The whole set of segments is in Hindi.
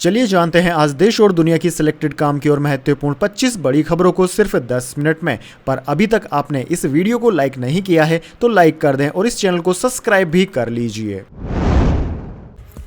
चलिए जानते हैं आज देश और दुनिया की सिलेक्टेड काम की और महत्वपूर्ण 25 बड़ी खबरों को सिर्फ 10 मिनट में। पर अभी तक आपने इस वीडियो को लाइक नहीं किया है तो लाइक कर दें और इस चैनल को सब्सक्राइब भी कर लीजिए।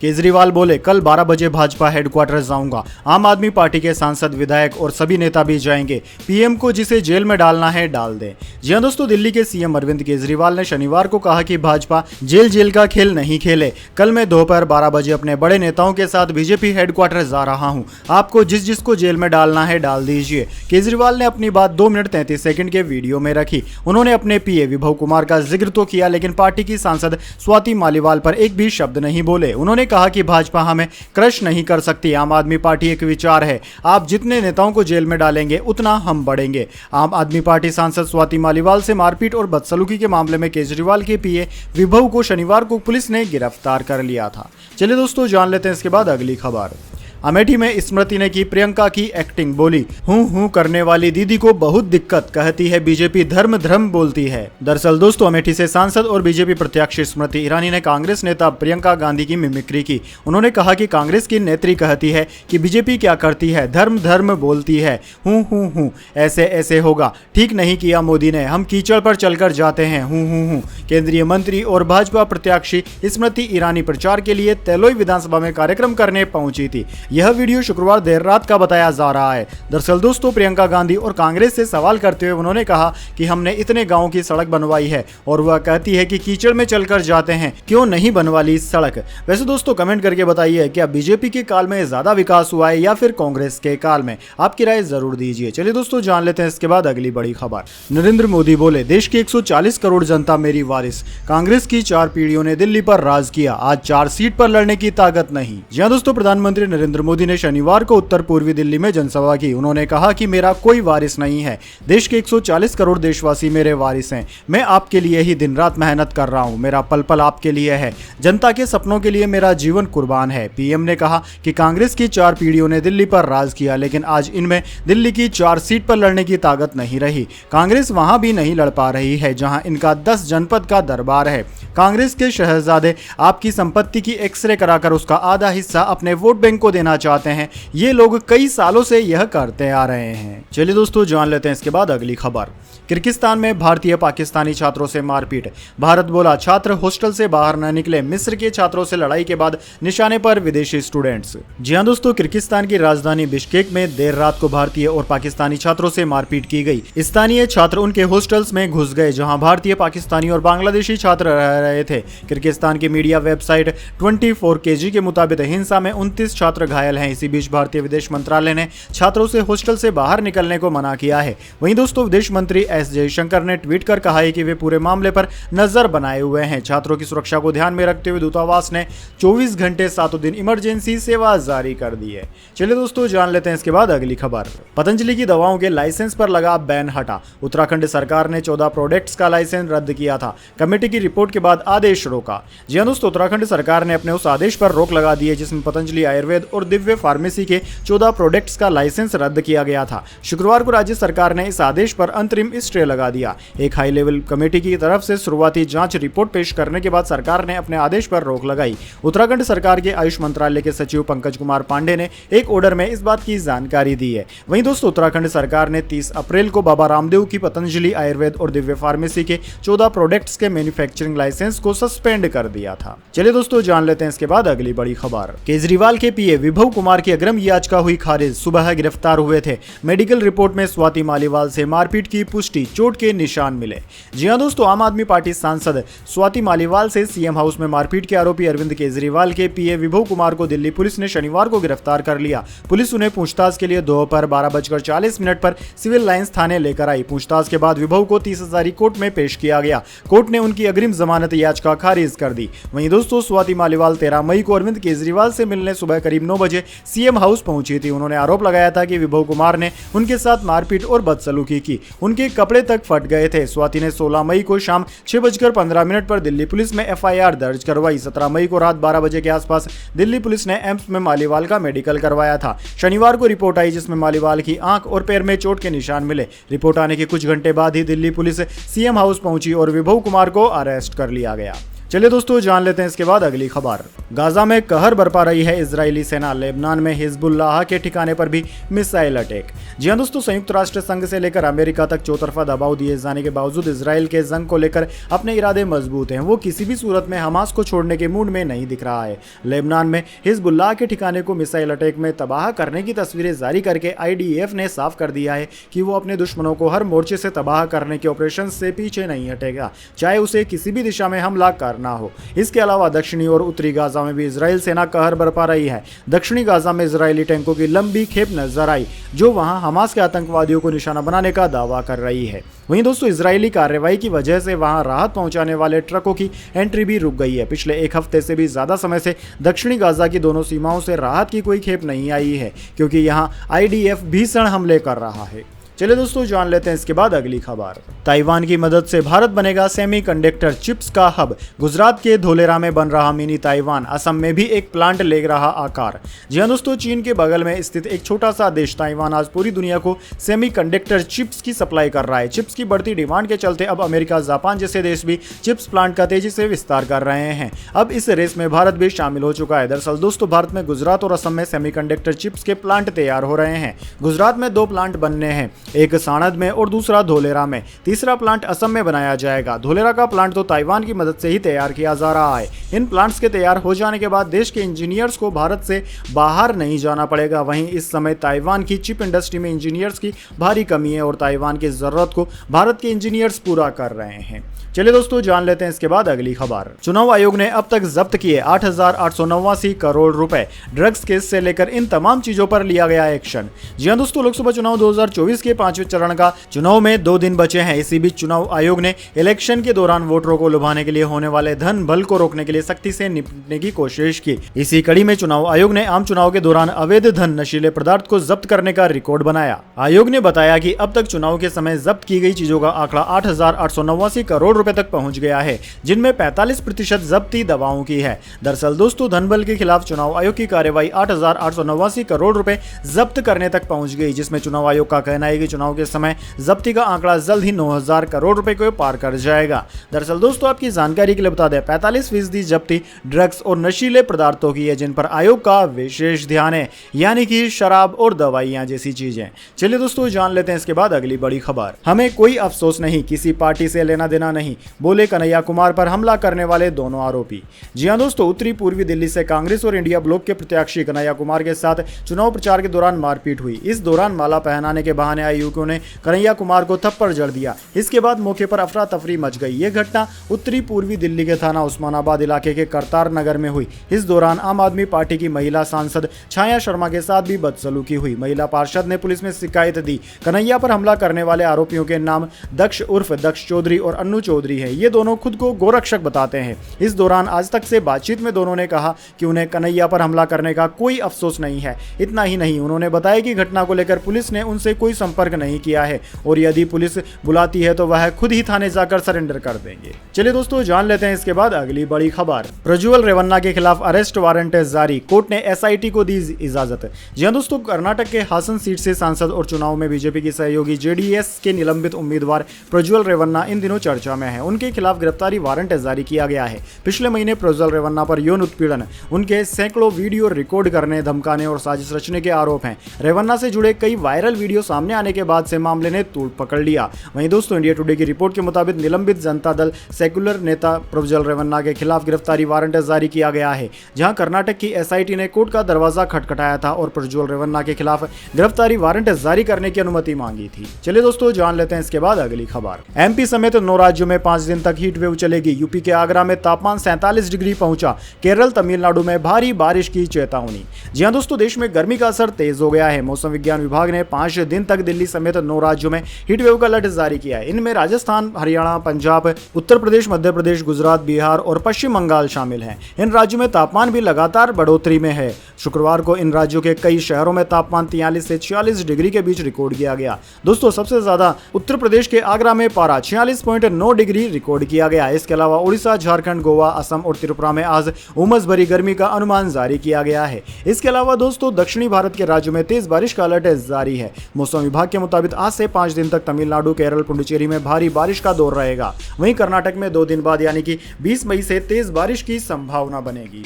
केजरीवाल बोले, कल 12 बजे भाजपा हेडक्वार्टर जाऊंगा। आम आदमी पार्टी के सांसद, विधायक और सभी नेता भी जाएंगे। पीएम को जिसे जेल में डालना है डाल दें। जी हां दोस्तों, दिल्ली के सीएम अरविंद केजरीवाल ने शनिवार को कहा कि भाजपा जेल का खेल नहीं खेले। कल मैं दोपहर 12 बजे अपने बड़े नेताओं के साथ बीजेपी हेडक्वार्टर जा रहा हूं। आपको जिसको जेल में डालना है डाल दीजिए। केजरीवाल ने अपनी बात 2 मिनट 33 सेकंड के वीडियो में रखी। उन्होंने अपने पीए विभव कुमार का जिक्र तो किया, लेकिन पार्टी की सांसद स्वाति मालीवाल पर एक भी शब्द नहीं बोले। उन्होंने कहा कि भाजपा हमें क्रश नहीं कर सकती। आम आदमी पार्टी एक विचार है, आप जितने नेताओं को जेल में डालेंगे उतना हम बढ़ेंगे। आम आदमी पार्टी सांसद स्वाति मालीवाल से मारपीट और बदसलूकी के मामले में केजरीवाल के पीए विभव को शनिवार को पुलिस ने गिरफ्तार कर लिया था। चलिए दोस्तों जान लेते हैं इसके बाद अगली खबर। अमेठी में स्मृति ने की प्रियंका की एक्टिंग, बोली हूं करने वाली दीदी को बहुत दिक्कत, कहती है बीजेपी धर्म बोलती है। दरअसल दोस्तों, अमेठी से सांसद और बीजेपी प्रत्याशी स्मृति ईरानी ने कांग्रेस नेता प्रियंका गांधी की मिमिक्री की। उन्होंने कहा कि कांग्रेस की नेत्री कहती है कि बीजेपी क्या करती है, धर्म बोलती है, हूं ऐसे होगा, ठीक नहीं किया मोदी ने, हम कीचड़ पर चलकर जाते हैं, हूं। केंद्रीय मंत्री और भाजपा प्रत्याशी स्मृति ईरानी प्रचार के लिए तेलोई विधानसभा में कार्यक्रम करने पहुंची थी। यह वीडियो शुक्रवार देर रात का बताया जा रहा है। दरअसल दोस्तों, प्रियंका गांधी और कांग्रेस से सवाल करते हुए उन्होंने कहा कि हमने इतने गांवों की सड़क बनवाई है और वह कहती है कि कीचड़ में चलकर जाते हैं, क्यों नहीं बनवाली सड़क। वैसे दोस्तों कमेंट करके बताइए, क्या बीजेपी के काल में ज्यादा विकास हुआ है या फिर कांग्रेस के काल में? आपकी राय जरूर दीजिए। चलिए दोस्तों जान लेते हैं इसके बाद अगली बड़ी खबर। नरेंद्र मोदी बोले, देश की 140 करोड़ जनता मेरी वारिस। कांग्रेस की 4 पीढ़ियों ने दिल्ली पर राज किया, आज 4 सीट पर लड़ने की ताकत नहीं। जी हां दोस्तों, प्रधानमंत्री नरेंद्र मोदी ने शनिवार को उत्तर पूर्वी दिल्ली में जनसभा की। उन्होंने कहा कि मेरा कोई वारिस नहीं है, देश के 140 करोड़ देशवासी मेरे वारिस हैं। मैं आपके लिए ही दिन रात मेहनत कर रहा हूं, मेरा पल पल आपके लिए है, जनता के सपनों के लिए मेरा जीवन कुर्बान है। पीएम ने कहा कि कांग्रेस की 4 पीढ़ियों ने दिल्ली पर राज किया, लेकिन आज इनमें दिल्ली की 4 सीट पर लड़ने की ताकत नहीं रही। कांग्रेस वहां भी नहीं लड़ पा रही है जहां इनका 10 जनपद का दरबार है। कांग्रेस के शहजादे आपकी संपत्ति की एक्सरे कराकर उसका आधा हिस्सा अपने वोट बैंक को देना चाहते हैं। ये लोग कई सालों से यह करते आ रहे हैं। चलिए दोस्तों जान लेते हैं इसके बाद अगली खबर। किर्गिस्तान में भारतीय पाकिस्तानी छात्रों से मारपीट। भारत बोला, छात्र हॉस्टल से बाहर न निकले। मिस्र के छात्रों से लड़ाई के बाद निशाने पर विदेशी स्टूडेंट्स। जी हां दोस्तों, किर्गिस्तान की राजधानी बिश्केक में देर रात को भारतीय और पाकिस्तानी छात्रों से मारपीट की गई। स्थानीय छात्र उनके हॉस्टल्स में घुस गए जहां भारतीय, पाकिस्तानी और बांग्लादेशी छात्र रह रहे थे। किर्गिस्तान की मीडिया वेबसाइट 24 KG के मुताबिक हिंसा में 29 छात्र घायल हैं। इसी बीच भारतीय विदेश मंत्रालय ने छात्रों से हॉस्टल से बाहर निकलने को मना किया है। वहीं दोस्तों, विदेश मंत्री एस जयशंकर ने ट्वीट कर कहा है कि वे पूरे मामले पर नजर बनाए हुए हैं। छात्रों की सुरक्षा को ध्यान में रखते हुए दूतावास ने 24 घंटे 7 दिन इमरजेंसी सेवा जारी कर दी है। चलिए दोस्तों जान लेते हैं इसके बाद अगली खबर। पतंजलि की दवाओं के लाइसेंस पर लगा बैन हटा। उत्तराखंड सरकार ने 14 प्रोडक्ट्स का लाइसेंस रद्द किया था। कमेटी की रिपोर्ट के बाद आदेश रोका। जी हां दोस्तों, उत्तराखंड सरकार ने अपने उस आदेश पर रोक लगा दी है जिसमें पतंजलि आयुर्वेद और दिव्य फार्मेसी के 14 प्रोडक्ट्स का लाइसेंस रद्द किया गया था। शुक्रवार को राज्य सरकार ने इस आदेश पर अंतरिम स्टे लगा दिया। एक हाई लेवल कमेटी की तरफ से शुरुआती जांच रिपोर्ट पेश करने के बाद सरकार ने अपने आदेश पर रोक लगाई। उत्तराखंड सरकार के आयुष मंत्रालय के सचिव पंकज कुमार पांडे ने एक ऑर्डर में इस बात की जानकारी दी है। वहीं दोस्तों, उत्तराखंड सरकार ने 30 अप्रैल को बाबा रामदेव की पतंजलि आयुर्वेद और दिव्य फार्मेसी के 14 प्रोडक्ट्स के मैन्युफैक्चरिंग लाइसेंस को सस्पेंड कर दिया था। चलिए दोस्तों जान लेते हैं इसके बाद अगली बड़ी खबर। केजरीवाल के पीए विभव कुमार की अग्रिम याचिका हुई खारिज, सुबह गिरफ्तार हुए थे। मेडिकल रिपोर्ट में स्वाति मालीवाल से मारपीट की पुष्टि, चोट के निशान मिले। जी हां दोस्तों, आम आदमी पार्टी सांसद स्वाति मालीवाल से सीएम हाउस में मारपीट के आरोपी अरविंद केजरीवाल के पीए विभव कुमार को दिल्ली पुलिस ने शनिवार को गिरफ्तार कर लिया। पुलिस उन्हें पूछताछ के लिए दोपहर 12:40 पर सिविल लाइंस थाने लेकर आई। पूछताछ के बाद विभव को 30 हजारी कोर्ट में पेश किया गया। कोर्ट ने उनकी अग्रिम जमानत याचिका खारिज कर दी। वहीं दोस्तों, स्वाति मालीवाल 13 मई को अरविंद केजरीवाल से मिलने सुबह करीब 9 बजे सीएम हाउस पहुंची थी। उन्होंने आरोप लगाया था कि विभव कुमार ने उनके साथ मारपीट और बदसलूकी की। उनके कपड़े तक फट गए थे। स्वाति ने 16 मई को शाम 6:15 पर दिल्ली पुलिस में एफआईआर दर्ज करवाई। 17 मई को रात 12 बजे के आसपास दिल्ली पुलिस ने एम्स में मालीवाल का मेडिकल करवाया था। शनिवार को रिपोर्ट आई जिसमें मालीवाल की आंख और पैर में चोट के निशान मिले। रिपोर्ट आने के कुछ घंटे बाद ही दिल्ली पुलिस सीएम हाउस पहुंची और विभव कुमार को अरेस्ट कर लिया गया। चलिए दोस्तों जान लेते हैं इसके बाद अगली खबर। गाजा में कहर बरपा रही है इजरायली सेना, लेबनान में हिजबुल्लाह के ठिकाने पर भी मिसाइल अटैक। जी हां दोस्तों, संयुक्त राष्ट्र संघ से लेकर अमेरिका तक चौतरफा दबाव दिए जाने के बावजूद इजराइल के जंग को लेकर अपने इरादे मजबूत हैं। वो किसी भी सूरत में हमास को छोड़ने के मूड में नहीं दिख रहा है। लेबनान में हिजबुल्लाह के ठिकाने को मिसाइल अटैक में तबाह करने की तस्वीरें जारी करके IDF ने साफ कर दिया है कि वो अपने दुश्मनों को हर मोर्चे से तबाह करने के ऑपरेशन से पीछे नहीं हटेगा, चाहे उसे किसी भी दिशा में हमला करना हो। इसके अलावा दक्षिणी और उत्तरी गाजा में भी इजराइल सेना कहर बरपा रही है। दक्षिणी गाजा में इजरायली टैंकों की लंबी खेप नजर आई जो वहां हमास के आतंकवादियों को निशाना बनाने का दावा कर रही है। वहीं दोस्तों, इजरायली कार्रवाई की वजह से वहां राहत पहुंचाने वाले ट्रकों की एंट्री भी रुक गई है। पिछले एक हफ्ते से भी ज्यादा समय से दक्षिणी गाजा की दोनों सीमाओं से राहत की कोई खेप नहीं आई है, क्योंकि यहां IDF भीषण हमले कर रहा है। चलिए दोस्तों जान लेते हैं इसके बाद अगली खबर। ताइवान की मदद से भारत बनेगा सेमीकंडक्टर चिप्स का हब। गुजरात के धोलेरा में बन रहा मिनी ताइवान असम में भी एक प्लांट ले रहा आकार। जी हां दोस्तों, चीन के बगल में स्थित एक छोटा सा देश ताइवान आज पूरी दुनिया को सेमीकंडक्टर चिप्स की सप्लाई कर रहा है। चिप्स की बढ़ती डिमांड के चलते अब अमेरिका, जापान जैसे देश भी चिप्स प्लांट का तेजी से विस्तार कर रहे हैं। अब इस रेस में भारत भी शामिल हो चुका है। दरअसल दोस्तों, भारत में गुजरात और असम में सेमीकंडक्टर चिप्स के प्लांट तैयार हो रहे हैं। गुजरात में 2 प्लांट बनने हैं, एक साणंद में और दूसरा धोलेरा में। तीसरा प्लांट असम में बनाया जाएगा। धोलेरा का प्लांट तो ताइवान की मदद से ही तैयार किया जा रहा है। इन प्लांट्स के तैयार हो जाने के बाद देश के इंजीनियर्स को भारत से बाहर नहीं जाना पड़ेगा। वहीं इस समय ताइवान की चिप इंडस्ट्री में इंजीनियर्स की भारी कमी है और ताइवान की जरूरत को भारत के इंजीनियर्स पूरा कर रहे हैं। चलिए दोस्तों जान लेते हैं इसके बाद अगली खबर। चुनाव आयोग ने अब तक जब्त किए 8,889 करोड़ रुपए। ड्रग्स केस से लेकर इन तमाम चीजों पर लिया गया एक्शन। जी हां दोस्तों, लोकसभा चुनाव 2024 के 5वें चरण का चुनाव में 2 दिन बचे हैं। इसी बीच चुनाव आयोग ने इलेक्शन के दौरान वोटरों को लुभाने के लिए होने वाले धन बल को रोकने के लिए सख्ती से निपटने की कोशिश की। इसी कड़ी में चुनाव आयोग ने आम चुनाव के दौरान अवैध धन, नशीले पदार्थ को जब्त करने का रिकॉर्ड बनाया। आयोग ने बताया कि अब तक चुनाव के समय जब्त की गई चीजों का आंकड़ा 8,889 करोड़ रुपए तक पहुंच गया है, जिनमें 45% जब्ती दवाओं की है। दरअसल दोस्तों, धनबल के खिलाफ चुनाव आयोग की कार्रवाई 8,889 करोड़ रुपए जब्त करने तक पहुंच गई, जिसमें चुनाव आयोग का कहना है कि चुनाव के समय जब्ती का आंकड़ा जल्द ही 9,000 करोड़ रुपए को पार कर जाएगा। दरअसल दोस्तों, आपकी जानकारी के लिए बता दें, 45% जब्ती ड्रग्स और नशीले पदार्थों की है, जिन पर आयोग का विशेष ध्यान है, यानी कि शराब और दवाइयां जैसी चीजें। चलिए दोस्तों जान लेते हैं इसके बाद अगली बड़ी खबर। हमें कोई अफसोस नहीं, किसी पार्टी से लेना देना नहीं, बोले कन्हैया कुमार पर हमला करने वाले दोनों आरोपी। जी हां दोस्तों, उत्तरी पूर्वी दिल्ली से कांग्रेस और इंडिया ब्लॉक के प्रत्याशी कन्हैया कुमार के साथ चुनाव प्रचार के दौरान मारपीट हुई। इस दौरान माला पहनाने के बहाने आए युवकों ने कन्हैया कुमार को थप्पड़ जड़ दिया। इसके बाद मौके पर अफरा तफरी मच गई। यह घटना उत्तरी पूर्वी दिल्ली के थाना उस्मानाबाद इलाके के करतार नगर में हुई। इस दौरान आम आदमी पार्टी की महिला सांसद छाया शर्मा के साथ भी बदसलूकी हुई। महिला पार्षद ने पुलिस में शिकायत दी। कन्हैया पर हमला करने वाले आरोपियों के नाम दक्ष उर्फ दक्ष चौधरी और अन्नू चौधरी है। ये दोनों खुद को गोरक्षक बताते हैं। इस दौरान आज तक से बातचीत में दोनों ने कहा कि उन्हें कन्हैया पर हमला करने का कोई अफसोस नहीं है। इतना ही नहीं, उन्होंने बताया कि घटना को लेकर पुलिस ने उनसे कोई संपर्क नहीं किया है और यदि पुलिस बुलाती है तो वह खुद ही थाने जाकर सरेंडर कर देंगे। चलिए दोस्तों जान लेते हैं इसके बाद अगली बड़ी खबर। प्रज्वल रेवन्ना के खिलाफ अरेस्ट वारंट जारी, कोर्ट ने SIT को दी इजाजत। जी हां दोस्तों, कर्नाटक के हासन सीट से सांसद और चुनाव में बीजेपी की सहयोगी JDS के निलंबित उम्मीदवार प्रज्वल रेवन्ना इन दिनों चर्चा में है। उनके खिलाफ गिरफ्तारी वारंट जारी किया गया है। पिछले महीने प्रज्वल रेवन्ना पर यौन उत्पीड़न, उनके सैकड़ों वीडियो रिकॉर्ड करने, धमकाने और साजिश रचने के आरोप हैं। रेवन्ना से जुड़े कई वायरल वीडियो सामने आने के बाद से मामले ने तूल पकड़ लिया। वहीं दोस्तों, इंडिया टुडे की रिपोर्ट के मुताबिक निलंबित जनता दल सेक्युलर नेता प्रज्वल रेवन्ना के खिलाफ गिरफ्तारी वारंट जारी किया गया है। जहां कर्नाटक की SIT ने कोर्ट का दरवाजा खटखटाया था और प्रज्वल रेवन्ना के खिलाफ गिरफ्तारी वारंट जारी करने की अनुमति मांगी थी। चलिए दोस्तों जान लेते हैं इसके बाद अगली खबर। MP समेत 9 राज्यों में 5 दिन तक हीट वेव चलेगी। यूपी के आगरा में तापमान 47 डिग्री पहुंचा। केरल, तमिलनाडु में भारी बारिश की चेतावनी। जी हां दोस्तों, देश में गर्मी का असर तेज हो गया है। मौसम विज्ञान विभाग ने 5 दिन तक दिल्ली समेत 9 राज्यों में हीट वेव का अलर्ट जारी किया है। इनमें राजस्थान, हरियाणा, पंजाब, उत्तर प्रदेश, मध्य प्रदेश, गुजरात, बिहार और पश्चिम बंगाल शामिल हैं। इन राज्यों में तापमान भी लगातार बढ़ोतरी में है। शुक्रवार को इन राज्यों के कई शहरों में तापमान 43 से 46 डिग्री के बीच रिकॉर्ड किया गया। दोस्तों, सबसे ज्यादा उत्तर प्रदेश के आगरा में पारा 46.9 डिग्री डिग्री रिकॉर्ड किया गया। इसके अलावा उड़ीसा, झारखंड, गोवा, असम और त्रिपुरा में आज उमस भरी गर्मी का अनुमान जारी किया गया है। इसके अलावा दोस्तों दक्षिणी भारत के राज्यों में तेज बारिश का अलर्ट जारी है। मौसम विभाग के मुताबिक आज से 5 दिन तक तमिलनाडु, केरल, पुडुचेरी में भारी बारिश का दौर रहेगा। वहीं कर्नाटक में 2 दिन बाद यानी कि 20 मई से तेज बारिश की संभावना बनेगी।